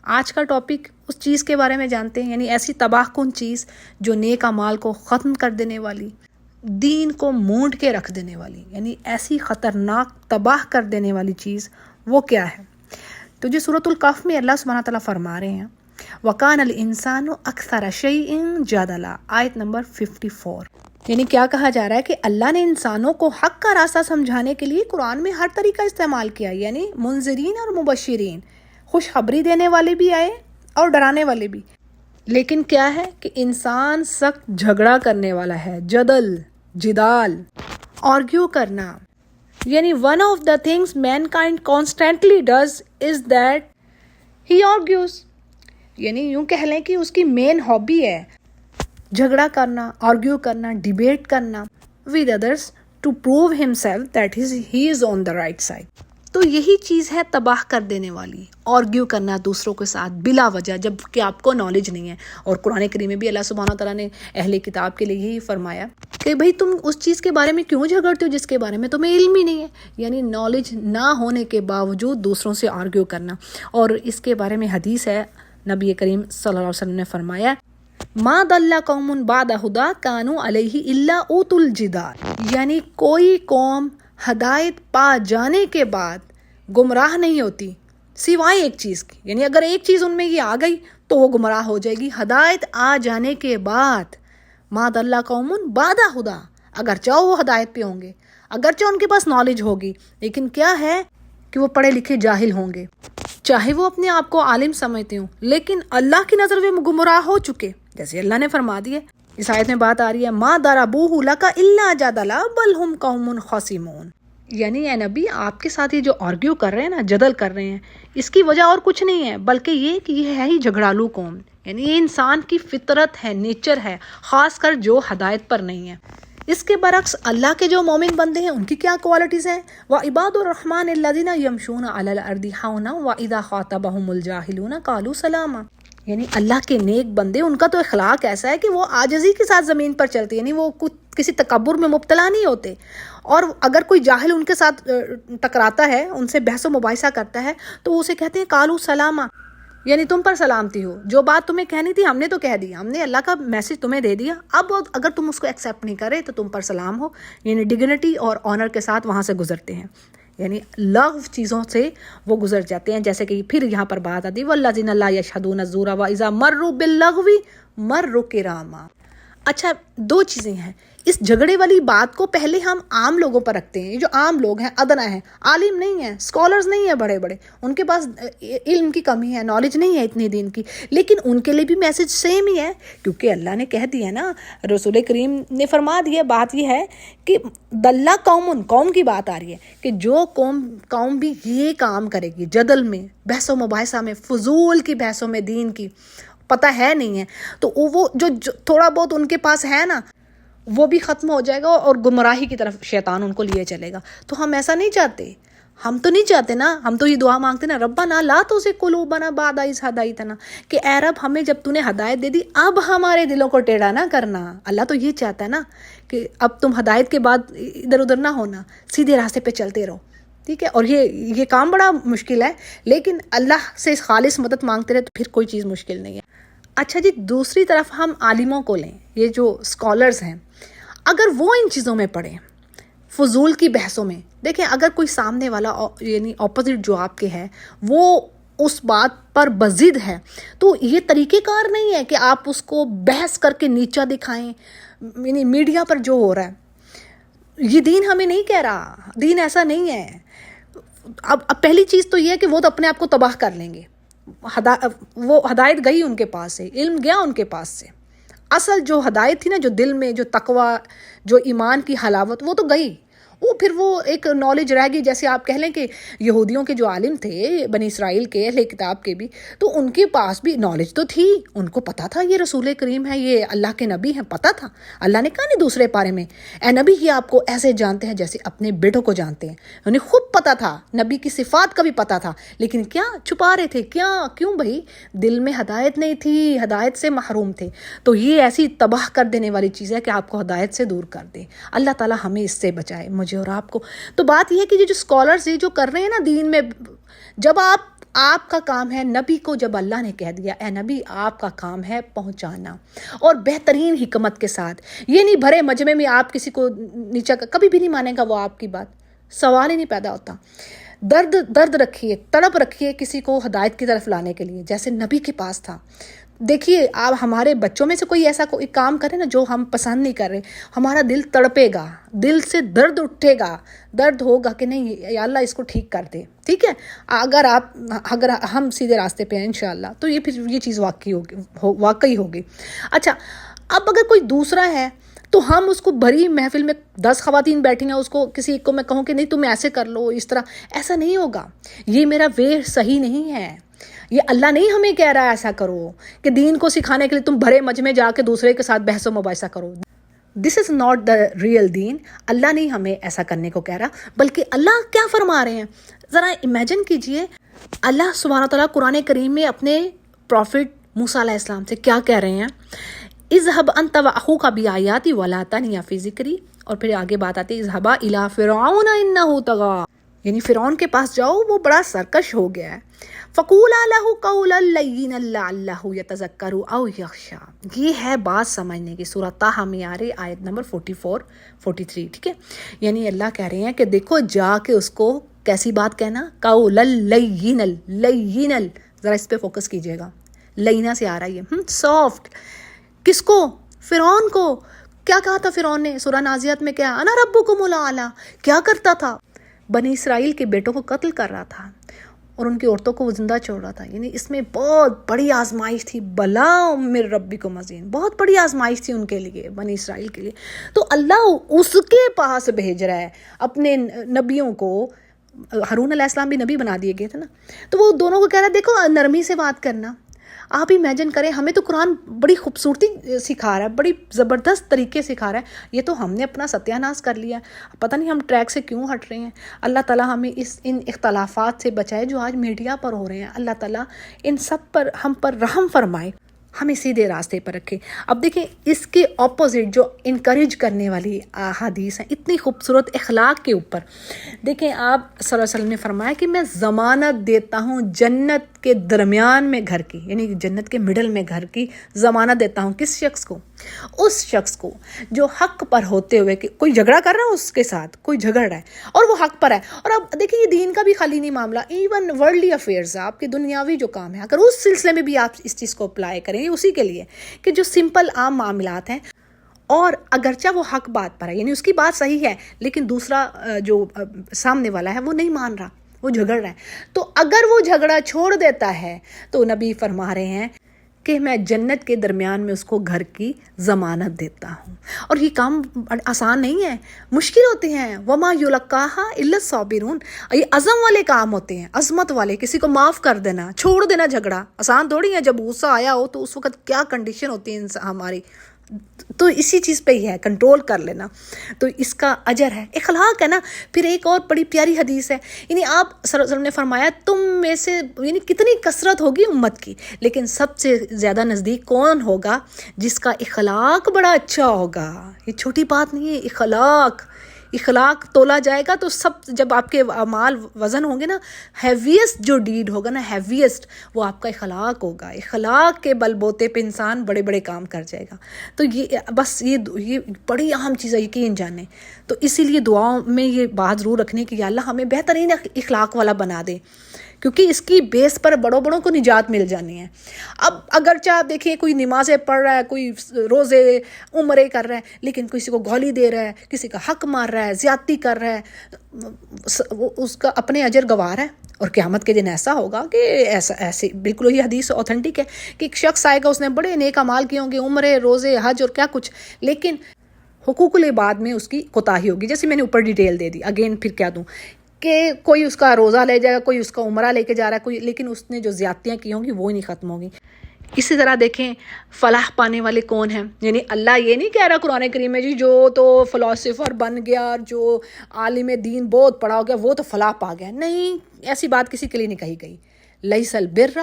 آج کا ٹاپک اس چیز کے بارے میں جانتے ہیں، یعنی ایسی تباہ کن چیز جو نیک اعمال کو ختم کر دینے والی، دین کو مونڈ کے رکھ دینے والی، یعنی ایسی خطرناک تباہ کر دینے والی چیز وہ کیا ہے؟ تو جو سورۃ الکہف میں اللہ سبحانہ تعالیٰ فرما رہے ہیں وَقَانَ الْإِنسَانُ أَكْثَرَ شَيْءٍ جَدَلًا، آیت نمبر 54، یعنی کیا کہا جا رہا ہے کہ اللہ نے انسانوں کو حق کا راستہ سمجھانے کے لیے قرآن میں ہر طریقہ استعمال کیا، یعنی منذرین اور مبشرین، خوشخبری دینے والے بھی آئے اور ڈرانے والے بھی۔ لیکن کیا ہے کہ انسان سخت جھگڑا کرنے والا ہے، جدال، آرگیو کرنا، یعنی one of the things mankind constantly does is that he argues، یعنی یوں کہہ لیں کہ اس کی مین ہابی ہے جھگڑا کرنا، آرگیو کرنا، ڈیبیٹ کرنا with others to prove himself that he is on the right side۔ تو یہی چیز ہے تباہ کر دینے والی، آرگیو کرنا دوسروں کے ساتھ بلا وجہ جب کہ آپ کو نالج نہیں ہے۔ اور قرآن کریم میں بھی اللہ سبحانہ تعالیٰ نے اہل کتاب کے لیے یہی فرمایا کہ بھئی تم اس چیز کے بارے میں کیوں جھگڑتے ہو جس کے بارے میں تمہیں علم ہی نہیں ہے، یعنی نالج نہ ہونے کے باوجود دوسروں سے آرگیو کرنا۔ اور اس کے بارے میں حدیث ہے، نبی کریم صلی اللہ علیہ وسلم نے فرمایا ما ضل قوم بعد ہدی کانوا علیہ الا اوتوا الجدال، یعنی کوئی قوم ہدایت پا جانے کے بعد گمراہ نہیں ہوتی سوائے ایک چیز کی، یعنی اگر ایک چیز ان میں یہ آ گئی تو وہ گمراہ ہو جائے گی۔ ہدایت آ جانے کے بعد ما ضل قوم بعد ہدی، اگر چاہو وہ ہدایت پہ ہوں گے، اگرچہ ان کے پاس نالج ہوگی، لیکن کیا ہے کہ وہ پڑھے لکھے جاہل ہوں گے، چاہے وہ اپنے آپ کو عالم سمجھتے ہوں، لیکن اللہ کی نظر میں گمراہ ہو چکے، جیسے اللہ نے فرما دیا۔ اس آیت میں بات آ رہی ہے ما ضربوہ لک الا جدلا بل ہم قوم خصمون، یعنی اے نبی آپ کے ساتھ یہ جو آرگیو کر رہے ہیں نا، جدل کر رہے ہیں، اس کی وجہ اور کچھ نہیں ہے بلکہ یہ کہ یہ ہے ہی جھگڑالو قوم، یعنی یہ انسان کی فطرت ہے، نیچر ہے، خاص کر جو ہدایت پر نہیں ہے۔ اس کے برعکس اللہ کے جو مومن بندے ہیں ان کی کیا کوالٹیز ہیں؟ وَعِبَادُ الرَّحْمَنِ الَّذِينَ يَمْشُونَ عَلَى الْأَرْضِ هَوْنًا وَإِذَا خَاطَبَهُمُ الْجَاهِلُونَ قَالُوا سَلَامًا، یعنی اللہ کے نیک بندے ان کا تو اخلاق ایسا ہے کہ وہ عاجزی کے ساتھ زمین پر چلتے، یعنی وہ کسی تکبر میں مبتلا نہیں ہوتے، اور اگر کوئی جاہل ان کے ساتھ ٹکراتا ہے، ان سے بحث و مباحثہ کرتا ہے تو وہ اسے کہتے ہیں قالوا سلاما، یعنی تم پر سلامتی ہو، جو بات تمہیں کہنی تھی ہم نے تو کہہ دی، ہم نے اللہ کا میسج تمہیں دے دیا، اب اگر تم اس کو ایکسیپٹ نہیں کرے تو تم پر سلام ہو، یعنی ڈگنیٹی اور آنر کے ساتھ وہاں سے گزرتے ہیں، یعنی لغو چیزوں سے وہ گزر جاتے ہیں۔ جیسے کہ پھر یہاں پر بات آتی والذین لا یشہدون الزور واذا مروا باللغو مروا کراما۔ اچھا، دو چیزیں ہیں، اس جھگڑے والی بات کو پہلے ہم عام لوگوں پر رکھتے ہیں، جو عام لوگ ہیں، ادنا ہیں، عالم نہیں ہیں، اسکالرز نہیں ہیں بڑے بڑے، ان کے پاس علم کی کمی ہے، نالج نہیں ہے اتنی دین کی، لیکن ان کے لیے بھی میسج سیم ہی ہے، کیونکہ اللہ نے کہہ دیا نا، رسول کریم نے فرما دیا۔ بات یہ ہے کہ دلہ قوم کی بات آ رہی ہے کہ جو قوم بھی یہ کام کرے گی، جدل میں، بحث و مباحثہ میں، فضول کی بحثوں میں، دین کی پتہ ہے نہیں ہے، تو وہ جو تھوڑا بہت ان کے پاس ہے نا وہ بھی ختم ہو جائے گا اور گمراہی کی طرف شیطان ان کو لیے چلے گا۔ تو ہم ایسا نہیں چاہتے، ہم تو نہیں چاہتے نا، ہم تو یہ دعا مانگتے نا ربنا لا تزغ قلوبنا بعد اذ ہدیتنا، کہ اے رب ہمیں جب تو نے ہدایت دے دی اب ہمارے دلوں کو ٹیڑھا نہ کرنا۔ اللہ تو یہ چاہتا ہے نا کہ اب تم ہدایت کے بعد ادھر ادھر نہ ہونا، سیدھے راستے پہ چلتے رہو، ٹھیک ہے۔ اور یہ کام بڑا مشکل ہے، لیکن اللہ سے خالص مدد مانگتے رہے تو پھر کوئی چیز مشکل نہیں ہے۔ اچھا جی، دوسری طرف ہم عالموں کو لیں، یہ جو اسکالرز ہیں، اگر وہ ان چیزوں میں پڑھیں، فضول کی بحثوں میں، دیکھیں اگر کوئی سامنے والا یعنی اپوزٹ جو آپ کے ہے وہ اس بات پر بضد ہے تو یہ طریقہ کار نہیں ہے کہ آپ اس کو بحث کر کے نیچا دکھائیں، یعنی میڈیا پر جو ہو رہا ہے یہ دین ہمیں نہیں کہہ رہا، دین ایسا نہیں ہے۔ اب پہلی چیز تو یہ ہے کہ وہ تو اپنے آپ کو تباہ کر لیں گے، وہ ہدایت گئی ان کے پاس سے، علم گیا ان کے پاس سے، اصل جو ہدایت تھی نا، جو دل میں جو تقوی، جو ایمان کی حلاوت، وہ تو گئی، وہ پھر وہ ایک نالج رہ گئی۔ جیسے آپ کہہ لیں کہ یہودیوں کے جو عالم تھے، بنی اسرائیل کے، اہل کتاب کے بھی، تو ان کے پاس بھی نالج تو تھی، ان کو پتہ تھا یہ رسول کریم ہے، یہ اللہ کے نبی ہیں، پتہ تھا۔ اللہ نے کہا نہیں دوسرے پارے میں اے نبی یہ آپ کو ایسے جانتے ہیں جیسے اپنے بیٹوں کو جانتے ہیں، انہیں خود پتہ تھا، نبی کی صفات کا بھی پتہ تھا، لیکن کیا چھپا رہے تھے؟ کیوں بھائی؟ دل میں ہدایت نہیں تھی، ہدایت سے محروم تھے۔ تو یہ ایسی تباہ کر دینے والی چیز ہے کہ آپ کو ہدایت سے دور کر دے۔ اللہ تعالیٰ ہمیں اس سے بچائے، مجھے اور آپ کو۔ تو بات یہ ہے کہ یہ جو اسکالرز یہ جو کر رہے ہیں نا دین میں، جب آپ آپ کا کام ہے نبی کو، جب اللہ نے کہہ دیا اے نبی آپ کا کام ہے پہنچانا، اور بہترین حکمت کے ساتھ، یہ نہیں بھرے مجمع میں آپ کسی کو نیچا، کبھی بھی نہیں مانے گا وہ آپ کی بات، سوال ہی نہیں پیدا ہوتا۔ درد رکھیے، تڑپ رکھیے کسی کو ہدایت کی طرف لانے کے لیے، جیسے نبی کے پاس تھا۔ دیکھیے آپ ہمارے بچوں میں سے کوئی ایسا کوئی کام کرے نا جو ہم پسند نہیں کر رہے، ہمارا دل تڑپے گا، دل سے درد اٹھے گا، درد ہوگا کہ نہیں یا اللہ اس کو ٹھیک کر دے، ٹھیک ہے۔ اگر ہم سیدھے راستے پہ ہیں انشاءاللہ تو یہ چیز واقعی ہوگی۔ اچھا، اب اگر کوئی دوسرا ہے تو ہم اس کو بھری محفل میں 10 خواتین بیٹھی ہیں، اس کو کسی ایک کو میں کہوں کہ نہیں تم ایسے کر لو، اس طرح، ایسا نہیں ہوگا۔ یہ میرا وے صحیح نہیں ہے، یہ اللہ نہیں ہمیں کہہ رہا ہے ایسا کرو کہ دین کو سکھانے کے لیے تم بھرے مجمع جا کے دوسرے کے ساتھ بحث و مباحثہ کرو۔ دس از ناٹ دا ریئل دین۔ اللہ نہیں ہمیں ایسا کرنے کو کہہ رہا، بلکہ اللہ کیا فرما رہے ہیں، ذرا امیجن کیجئے۔ اللہ سبحانہ تعالیٰ قرآن کریم میں اپنے پروفٹ موسیٰ علیہ السلام سے کیا کہہ رہے ہیں، اذهب انت واخوک بآیاتی ولا تنیا فی ذکری، اور پھر آگے بات آتی ہے اذهبا الی فرعون انہ طغی، یعنی فرعون کے پاس جاؤ وہ بڑا سرکش ہو گیا ہے۔ فقولا لہ قولا لینا لعلہ یتذکر او یخشی، یہ ہے بات سمجھنے کی۔ سورہ طٰہٰ میں آ رہی آیت نمبر 44-43، ٹھیک ہے۔ یعنی اللہ کہہ رہے ہیں کہ دیکھو جا کے اس کو کیسی بات کہنا، قولا لینا، ذرا اس پہ فوکس کیجیے گا، لینا سے آ رہا ہے سافٹ۔ کس کو؟ فرعون کو۔ کیا کہا تھا فرعون نے سورہ نازعات میں؟ کیا انا ربکم الاعلی، کیا کرتا تھا؟ بنی اسرائیل کے بیٹوں کو قتل کر رہا تھا اور ان کی عورتوں کو وہ زندہ چھوڑ رہا تھا۔ یعنی اس میں بہت بڑی آزمائش تھی، بلا من ربکم عظیم، بہت بڑی آزمائش تھی ان کے لیے، بنی اسرائیل کے لیے۔ تو اللہ اس کے پاس بھیج رہا ہے اپنے نبیوں کو۔ ہارون علیہ السلام بھی نبی بنا دیے گئے تھے نا، تو وہ دونوں کو کہہ رہا ہے دیکھو نرمی سے بات کرنا۔ آپ امیجن کریں، ہمیں تو قرآن بڑی خوبصورتی سکھا رہا ہے، بڑی زبردست طریقے سکھا رہا ہے، یہ تو ہم نے اپنا ستیہ ناش کر لیا ہے، پتہ نہیں ہم ٹریک سے کیوں ہٹ رہے ہیں۔ اللہ تعالیٰ ہمیں ان اختلافات سے بچائے جو آج میڈیا پر ہو رہے ہیں، اللہ تعالیٰ ان سب پر ہم پر رحم فرمائے، ہمیں سیدھے راستے پر رکھے۔ اب دیکھیں اس کے اپوزٹ جو انکریج کرنے والی احادیث ہیں اتنی خوبصورت اخلاق کے اوپر، دیکھیں آپ صلی اللہ علیہ وسلم نے فرمایا کہ میں ضمانت دیتا ہوں جنت کے درمیان میں گھر کی، یعنی جنت کے مڈل میں گھر کی ضمانت دیتا ہوں۔ کس شخص کو؟ اس شخص کو جو حق پر ہوتے ہوئے کہ کوئی جھگڑا کر رہا ہے، اس کے ساتھ کوئی جھگڑ رہا ہے اور وہ حق پر ہے۔ اور اب دیکھیں یہ دین کا بھی خالی نہیں معاملہ، ایون ورلڈلی افیئرز، آپ کے دنیاوی جو کام ہے، اگر اس سلسلے میں بھی آپ اس چیز کو اپلائی کریں، اسی کے لیے کہ جو سمپل عام معاملات ہیں، اور اگرچہ وہ حق بات پر ہے، یعنی اس کی بات صحیح ہے، لیکن دوسرا جو سامنے والا ہے وہ نہیں مان رہا، وہ جھگڑ رہا ہے، تو اگر وہ جھگڑا چھوڑ دیتا ہے تو نبی فرما رہے ہیں کہ میں جنت کے درمیان میں اس کو گھر کی ضمانت دیتا ہوں۔ اور یہ کام آسان نہیں ہے، مشکل ہوتے ہیں۔ وما یلقاها الا الصابرون، یہ عزم والے کام ہوتے ہیں، عظمت والے۔ کسی کو معاف کر دینا، چھوڑ دینا جھگڑا آسان تھوڑی ہے۔ جب غصہ آیا ہو تو اس وقت کیا کنڈیشن ہوتی ہے ہماری، تو اسی چیز پہ ہی ہے کنٹرول کر لینا، تو اس کا اجر ہے، اخلاق ہے نا۔ پھر ایک اور بڑی پیاری حدیث ہے، یعنی آپ صلی اللہ علیہ وسلم نے فرمایا تم میں سے یعنی کتنی کثرت ہوگی امت کی، لیکن سب سے زیادہ نزدیک کون ہوگا؟ جس کا اخلاق بڑا اچھا ہوگا۔ یہ چھوٹی بات نہیں ہے، اخلاق تولا جائے گا تو سب، جب آپ کے اعمال وزن ہوں گے نا، ہیویسٹ جو ڈیڈ ہوگا نا، ہیویسٹ وہ آپ کا اخلاق ہوگا۔ اخلاق کے بل بوتے پہ انسان بڑے بڑے کام کر جائے گا۔ تو یہ بس یہ بڑی اہم چیز ہے، یقین جانے۔ تو اسی لیے دعاؤں میں یہ بات ضرور رکھنے کی، یا اللہ ہمیں بہترین اخلاق والا بنا دے، کیونکہ اس کی بیس پر بڑوں کو نجات مل جانی ہے۔ اب اگرچہ آپ دیکھیں کوئی نمازیں پڑھ رہا ہے، کوئی روزے عمرے کر رہا ہے، لیکن کسی کو گالی دے رہا ہے، کسی کا حق مار رہا ہے، زیادتی کر رہا ہے، اس کا اپنے اجر گوار ہے۔ اور قیامت کے دن ایسا ہوگا کہ ایسے بالکل یہ حدیث اوتھینٹک ہے کہ ایک شخص آئے گا، اس نے بڑے نیک اعمال کیے ہوں گے، عمرے، روزے، حج اور کیا کچھ، لیکن حقوق العباد میں اس کی کوتاہی ہوگی۔ جیسے میں نے اوپر ڈیٹیل دے دی، اگین پھر کیا دوں کہ کوئی اس کا روزہ لے جائے گا، کوئی اس کا عمرہ لے کے جا رہا ہے، کوئی، لیکن اس نے جو زیادتیاں کی ہوں گی وہ نہیں ختم ہوگی۔ اسی طرح دیکھیں فلاح پانے والے کون ہیں، یعنی اللہ یہ نہیں کہہ رہا قرآن کریم میں جی جو تو فلاسفر بن گیا، جو عالم دین بہت پڑھا ہو گیا وہ تو فلاح پا گیا، نہیں، ایسی بات کسی کے لیے نہیں کہی گئی۔ لیس البر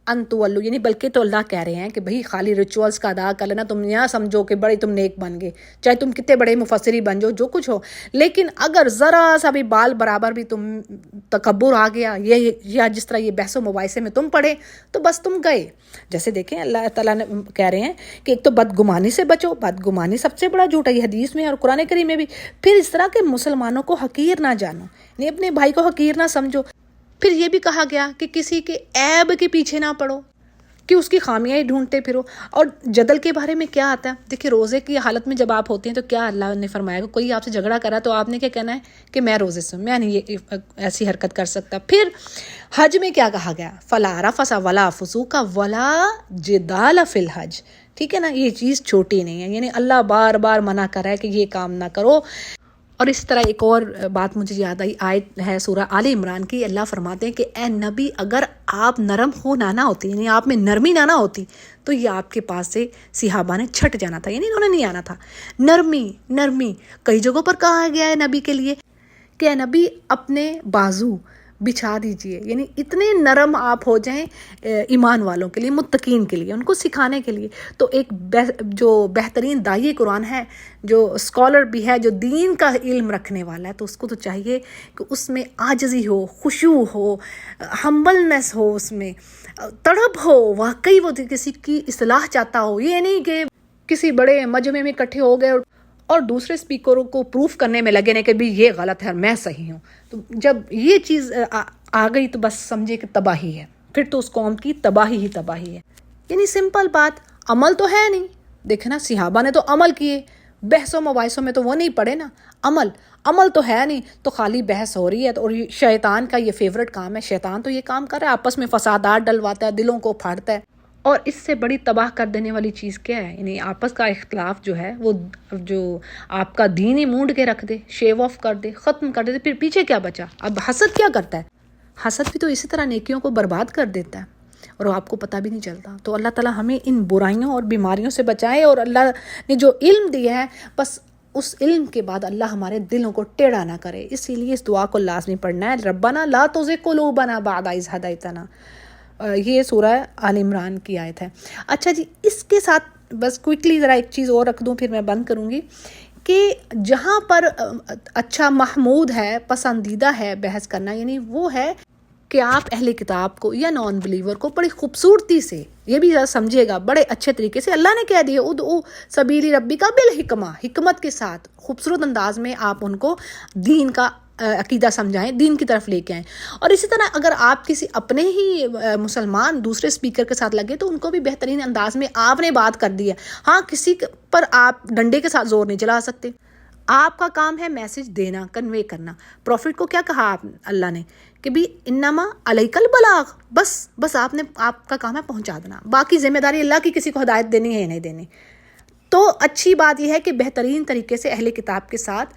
انتولو، یعنی بلکہ تو اللہ کہہ رہے ہیں کہ بھئی خالی ریچولز کا ادا کر لینا، تم یہاں سمجھو کہ بڑے تم نیک بن گئے، چاہے تم کتنے بڑے مفسری بن جاؤ، جو کچھ ہو، لیکن اگر ذرا سا بھی بال برابر بھی تم تکبر آ گیا، یا جس طرح یہ بحث و مباحثے میں تم پڑے، تو بس تم گئے۔ جیسے دیکھیں اللہ تعالیٰ نے کہہ رہے ہیں کہ ایک تو بدگمانی سے بچو، بدگمانی سب سے بڑا جھوٹ ہے، یہ حدیث میں اور قرآن کریم میں بھی۔ پھر اس طرح کے مسلمانوں کو حقیر نہ جانو، یعنی اپنے بھائی کو حقیر نہ سمجھو۔ پھر یہ بھی کہا گیا کہ کسی کے عیب کے پیچھے نہ پڑو، کہ اس کی خامیاں ہی ڈھونڈتے پھرو۔ اور جدل کے بارے میں کیا آتا ہے؟ دیکھیں روزے کی حالت میں جب آپ ہوتے ہیں تو کیا اللہ نے فرمایا کہ کوئی آپ سے جھگڑا کرا تو آپ نے کیا کہنا ہے کہ میں روزے سے ہوں، میں نہیں یہ ایسی حرکت کر سکتا۔ پھر حج میں کیا کہا گیا؟ فلا رفث ولا فسوق ولا جدال فی الحج، ٹھیک ہے نا، یہ چیز چھوٹی نہیں ہے، یعنی اللہ بار بار منع کر رہا ہے کہ یہ کام نہ کرو۔ اور اس طرح ایک اور بات مجھے یاد آئی، آیت ہے سورہ آل عمران کی، اللہ فرماتے ہیں کہ اے نبی اگر آپ نرم ہو نہ ہوتی، یعنی آپ میں نرمی نہ ہوتی، تو یہ آپ کے پاس سے صحابہ نے چھٹ جانا تھا، یعنی انہوں نے نہیں آنا تھا۔ نرمی کئی جگہوں پر کہا گیا ہے نبی کے لیے کہ اے نبی اپنے بازو بچھا دیجئے، یعنی اتنے نرم آپ ہو جائیں ایمان والوں کے لیے، متقین کے لیے، ان کو سکھانے کے لیے۔ تو ایک جو بہترین داعی قرآن ہے، جو اسکالر بھی ہے، جو دین کا علم رکھنے والا ہے، تو اس کو تو چاہیے کہ اس میں عاجزی ہو، خشوع ہو، ہمبلنس ہو، اس میں تڑپ ہو، واقعی وہ کسی کی اصلاح چاہتا ہو، یہ نہیں کہ کسی بڑے مجمع میں اکٹھے ہو گئے اور دوسرے اسپیکروں کو پروف کرنے میں لگے نہیں کہ بھی یہ غلط ہے اور میں صحیح ہوں۔ تو جب یہ چیز آ گئی تو بس سمجھے کہ تباہی ہے، پھر تو اس قوم کی تباہی ہی تباہی ہے۔ یعنی سمپل بات، عمل تو ہے نہیں، دیکھیں نا صحابہ نے تو عمل کیے، بحث و مباحثوں میں تو وہ نہیں پڑے نا، عمل تو ہے نہیں، تو خالی بحث ہو رہی ہے۔ اور شیطان کا یہ فیورٹ کام ہے، شیطان تو یہ کام کر رہا ہے، آپس میں فسادات ڈلواتا ہے، دلوں کو پھاڑتا ہے۔ اور اس سے بڑی تباہ کر دینے والی چیز کیا ہے؟ یعنی آپس کا اختلاف جو ہے، وہ جو آپ کا دین ہی مونڈ کے رکھ دے، شیو آف کر دے، ختم کر دے، پھر پیچھے کیا بچا؟ اب حسد کیا کرتا ہے؟ حسد بھی تو اسی طرح نیکیوں کو برباد کر دیتا ہے اور وہ آپ کو پتہ بھی نہیں چلتا۔ تو اللہ تعالیٰ ہمیں ان برائیوں اور بیماریوں سے بچائے، اور اللہ نے جو علم دیا ہے بس اس علم کے بعد اللہ ہمارے دلوں کو ٹیڑھا نہ کرے۔ اسی لیے اس دعا کو لازمی پڑھنا ہے، ربنا لا تزغ قلوبنا بعد اذ ہدیتنا۔ یہ سورہ آل عمران کی آیت ہے۔ اچھا جی، اس کے ساتھ بس کوئکلی ذرا ایک چیز اور رکھ دوں پھر میں بند کروں گی، کہ جہاں پر اچھا محمود ہے، پسندیدہ ہے بحث کرنا، یعنی وہ ہے کہ آپ اہل کتاب کو یا نان بلیور کو بڑی خوبصورتی سے، یہ بھی ذرا سمجھیے گا، بڑے اچھے طریقے سے اللہ نے کہہ دیا ادعو سبیل ربک بالحکمہ، حکمت کے ساتھ خوبصورت انداز میں آپ ان کو دین کا عقیدہ سمجھائیں، دین کی طرف لے کے آئیں۔ اور اسی طرح اگر آپ کسی اپنے ہی مسلمان دوسرے اسپیکر کے ساتھ لگے تو ان کو بھی بہترین انداز میں آپ نے بات کر دی ہے۔ ہاں، کسی پر آپ ڈنڈے کے ساتھ زور نہیں چلا سکتے، آپ کا کام ہے میسج دینا، کنوے کرنا۔ پروفٹ کو کیا کہا اللہ نے کہ بھی انما علیک البلاغ، بس آپ کا کام ہے پہنچا دینا، باقی ذمہ داری اللہ کی، کسی کو ہدایت دینی ہے یا نہیں دینی۔ تو اچھی بات یہ ہے کہ بہترین طریقے سے اہل کتاب کے ساتھ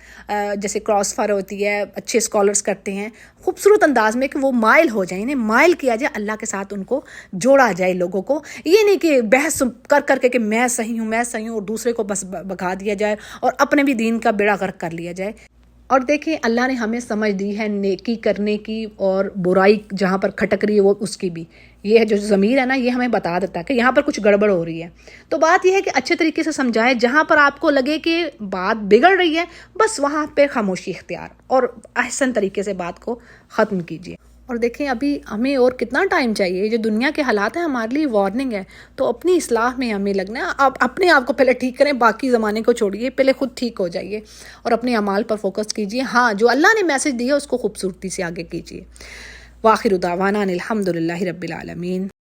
جیسے کراس فائر ہوتی ہے، اچھے اسکالرز کرتے ہیں، خوبصورت انداز میں کہ وہ مائل ہو جائیں، انہیں مائل کیا جائے اللہ کے ساتھ، ان کو جوڑا جائے لوگوں کو۔ یہ نہیں کہ بحث کر کے کہ میں صحیح ہوں اور دوسرے کو بس بھگا دیا جائے اور اپنے بھی دین کا بیڑا غرق کر لیا جائے۔ اور دیکھیں اللہ نے ہمیں سمجھ دی ہے نیکی کرنے کی اور برائی جہاں پر کھٹک رہی ہے وہ اس کی بھی، یہ جو ضمیر ہے نا یہ ہمیں بتا دیتا ہے کہ یہاں پر کچھ گڑبڑ ہو رہی ہے۔ تو بات یہ ہے کہ اچھے طریقے سے سمجھائے، جہاں پر آپ کو لگے کہ بات بگڑ رہی ہے بس وہاں پہ خاموشی اختیار اور احسن طریقے سے بات کو ختم کیجیے۔ اور دیکھیں ابھی ہمیں اور کتنا ٹائم چاہیے، جو دنیا کے حالات ہیں ہمارے لیے وارننگ ہے، تو اپنی اصلاح میں ہمیں لگنا ہے۔ آپ اپنے آپ کو پہلے ٹھیک کریں، باقی زمانے کو چھوڑیے، پہلے خود ٹھیک ہو جائیے اور اپنے اعمال پر فوکس کیجیے۔ ہاں، جو اللہ نے میسج دیا اس کو خوبصورتی سے آگے کیجیے۔ وآخر دعوانا الحمد للہ رب العالمین۔